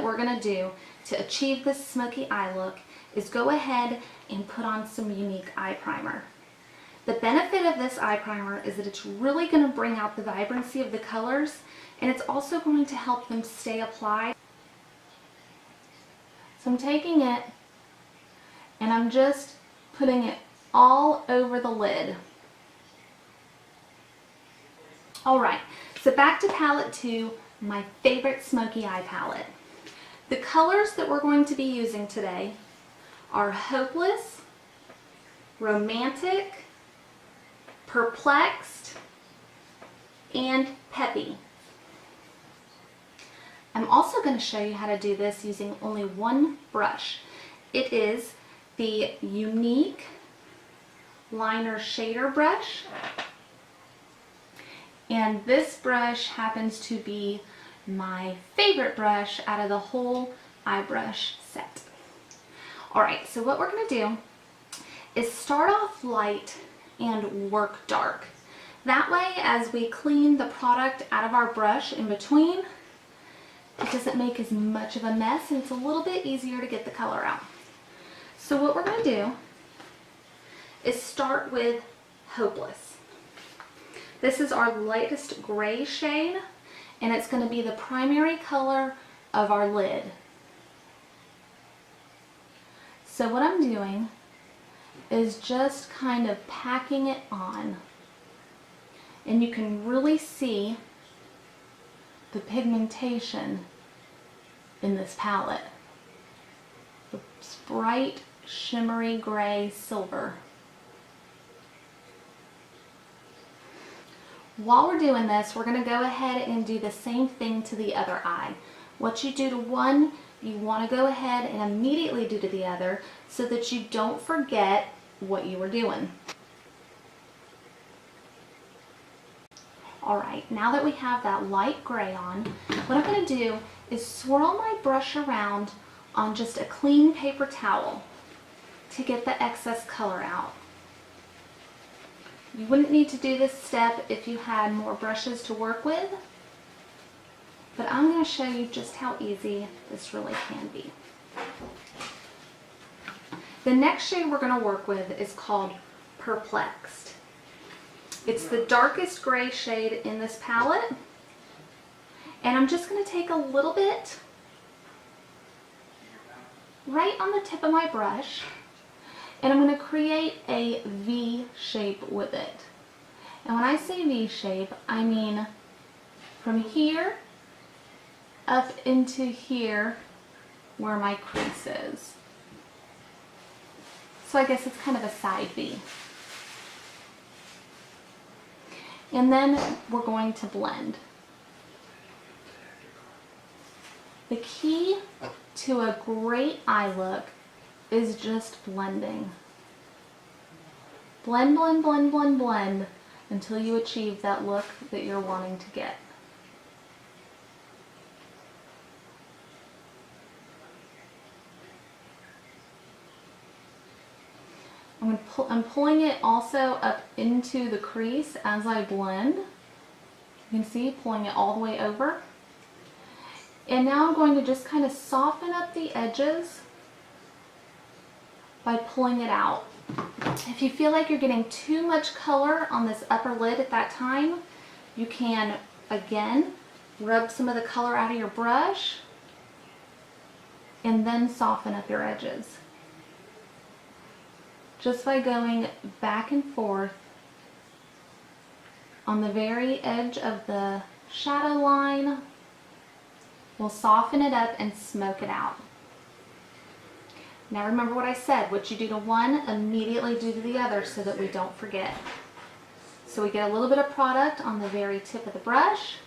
that we're going to do to achieve this smoky eye look is go ahead and put on some unique eye primer. The benefit of this eye primer is that it's really going to bring out the vibrancy of the colors, and it's also going to help them stay applied. So I'm taking it and I'm just putting it all over the lid. Alright, so back to palette 2, my favorite smoky eye palette. The colors that we're going to be using today are Hopeless, Romantic, Perplexed, and Peppy. I'm also going to show you how to do this using only one brush. It is the Unique Liner Shader brush. And this brush happens to be my favorite brush out of the whole eye brush set. Alright, so what we're going to do is start off light and work dark. That way, as we clean the product out of our brush in between, it doesn't make as much of a mess and it's a little bit easier to get the color out. So what we're going to do is start with Hopeless. This is our lightest gray shade, and it's going to be the primary color of our lid. So what I'm doing is just kind of packing it on, and you can really see the pigmentation in this palette. It's bright, shimmery gray silver. While we're doing this, we're going to go ahead and do the same thing to the other eye. What you do to one, you want to go ahead and immediately do to the other so that you don't forget what you were doing. Alright, now that we have that light gray on, what I'm going to do is swirl my brush around on just a clean paper towel to get the excess color out. You wouldn't need to do this step if you had more brushes to work with, but I'm going to show you just how easy this really can be. The next shade we're going to work with is called Perplexed. It's the darkest gray shade in this palette, and I'm just going to take a little bit right on the tip of my brush, and I'm going to create a V shape with it. And when I say V shape, I mean from here up into here where my crease is. So I guess it's kind of a side V. And then we're going to blend. The key to a great eye look is just blending. Blend, blend, blend, blend, blend until you achieve that look that you're wanting to get. I'm pulling it also up into the crease as I blend. You can see, pulling it all the way over. And now I'm going to just kind of soften up the edges by pulling it out. If you feel like you're getting too much color on this upper lid at that time, you can, again, rub some of the color out of your brush and then soften up your edges. Just by going back and forth on the very edge of the shadow line, we'll soften it up and smoke it out. Now remember what I said, what you do to one, immediately do to the other so that we don't forget. So we get a little bit of product on the very tip of the brush.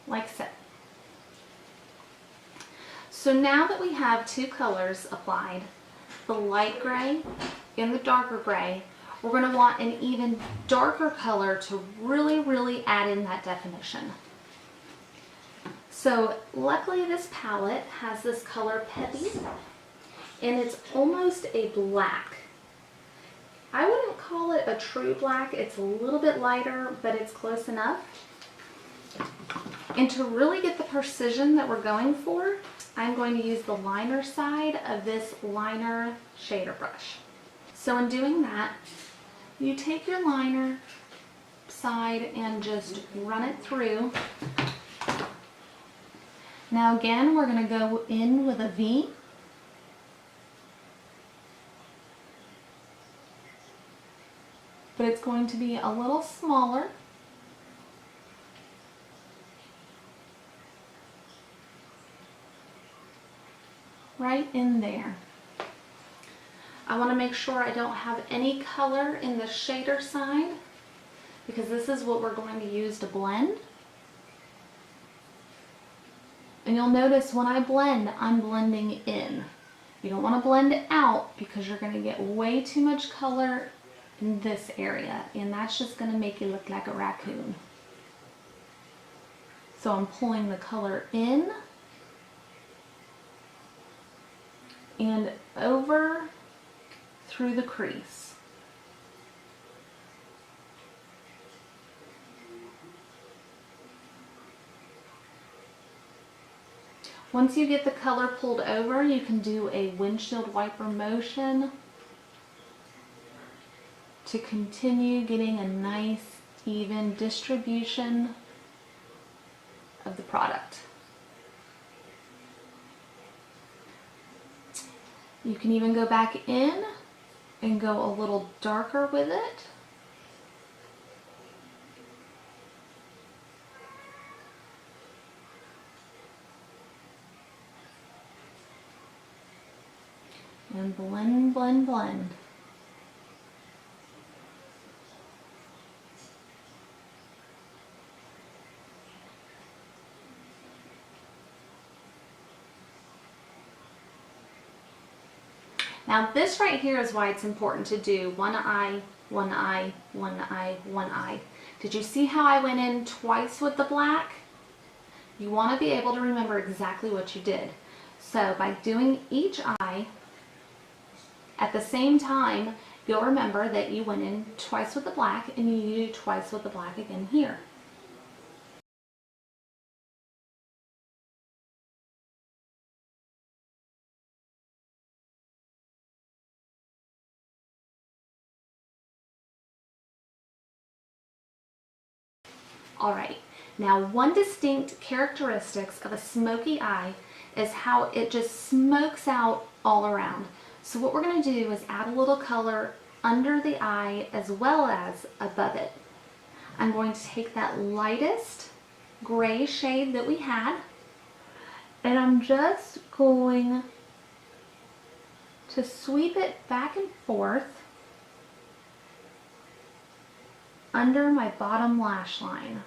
Like so. So now that we have two colors applied, the light gray and the darker gray, we're going to want an even darker color to really, really add in that definition. So luckily this palette has this color Peppy, and it's almost a black. I wouldn't call it a true black. It's a little bit lighter, but it's close enough. And to really get the precision that we're going for, I'm going to use the liner side of this liner shader brush. So in doing that, you take your liner side and just run it through. Now again, we're going to go in with a V. But it's going to be a little smaller. Right in there. I want to make sure I don't have any color in the shader side, because this is what we're going to use to blend. And you'll notice when I blend, I'm blending in. You don't want to blend out because you're going to get way too much color in this area, and that's just going to make you look like a raccoon. So I'm pulling the color in and over through the crease. Once you get the color pulled over, you can do a windshield wiper motion to continue getting a nice, even distribution of the product. You can even go back in and go a little darker with it. And blend, blend, blend. Now this right here is why it's important to do one eye, one eye, one eye, one eye. Did you see how I went in twice with the black? You want to be able to remember exactly what you did. So by doing each eye at the same time, you'll remember that you went in twice with the black and you do twice with the black again here. Alright, now one distinct characteristics of a smoky eye is how it just smokes out all around. So what we're going to do is add a little color under the eye as well as above it. I'm going to take that lightest gray shade that we had, and I'm just going to sweep it back and forth under my bottom lash line.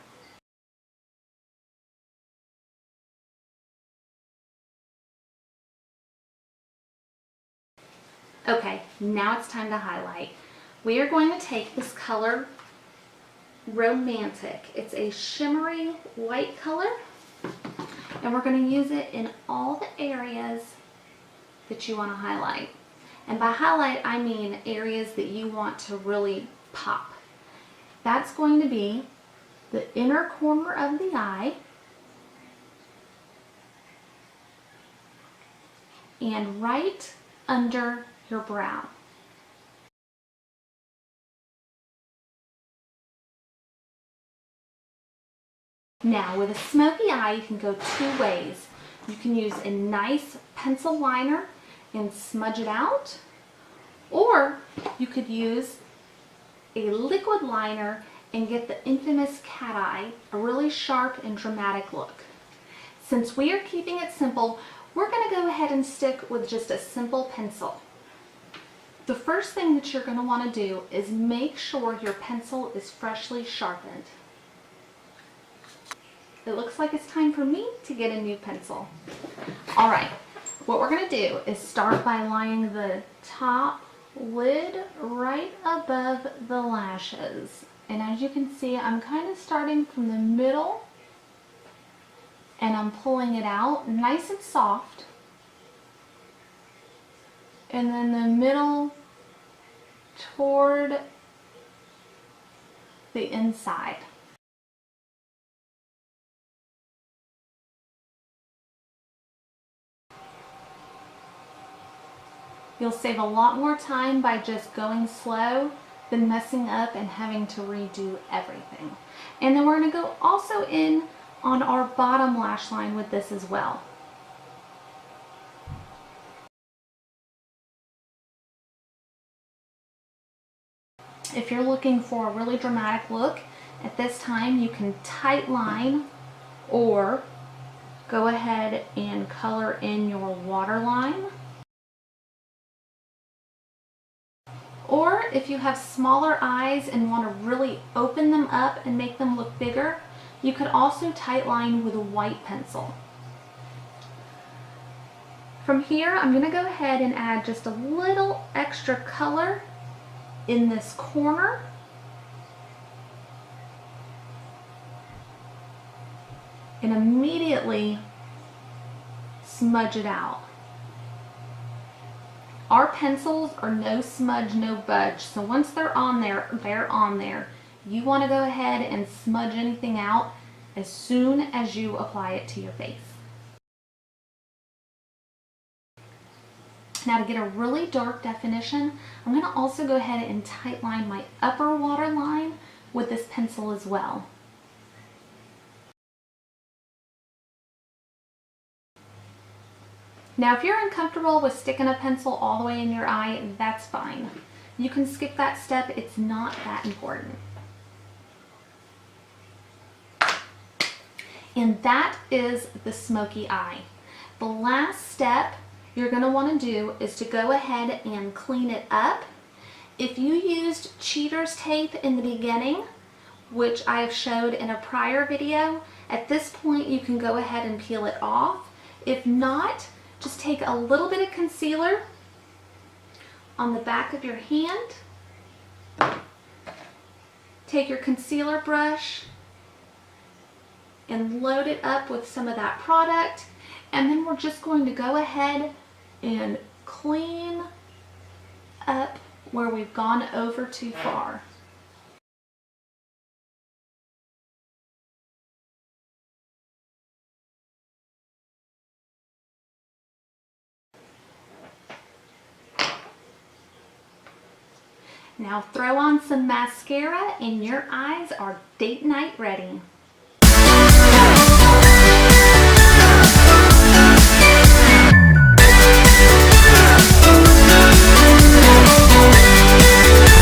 Okay, now it's time to highlight. We are going to take this color Romantic. It's a shimmery white color, and we're going to use it in all the areas that you want to highlight. And by highlight, I mean areas that you want to really pop. That's going to be the inner corner of the eye and right under your brow. Now with a smoky eye, you can go two ways. You can use a nice pencil liner and smudge it out, or you could use a liquid liner and get the infamous cat eye, a really sharp and dramatic look. Since we are keeping it simple, we're going to go ahead and stick with just a simple pencil. The first thing that you're going to want to do is make sure your pencil is freshly sharpened. It looks like it's time for me to get a new pencil. Alright, what we're going to do is start by lining the top lid right above the lashes. And as you can see, I'm kind of starting from the middle and I'm pulling it out nice and soft. And then the middle toward the inside. You'll save a lot more time by just going slow than messing up and having to redo everything. And then we're going to go also in on our bottom lash line with this as well. If you're looking for a really dramatic look, at this time you can tight line or go ahead and color in your waterline. Or if you have smaller eyes and want to really open them up and make them look bigger, you could also tight line with a white pencil. From here, I'm going to go ahead and add just a little extra color in this corner. And immediately smudge it out. Our pencils are no smudge, no budge. So once they're on there, they're on there. You want to go ahead and smudge anything out as soon as you apply it to your face. Now to get a really dark definition, I'm going to also go ahead and tight line my upper waterline with this pencil as well. Now if you're uncomfortable with sticking a pencil all the way in your eye, that's fine. You can skip that step, it's not that important. And that is the smoky eye. The last step you're going to want to do is to go ahead and clean it up. If you used cheater's tape in the beginning, which I have showed in a prior video, at this point you can go ahead and peel it off. If not, just take a little bit of concealer on the back of your hand. Take your concealer brush and load it up with some of that product. And then we're just going to go ahead and clean up where we've gone over too far. Now throw on some mascara and your eyes are date night ready.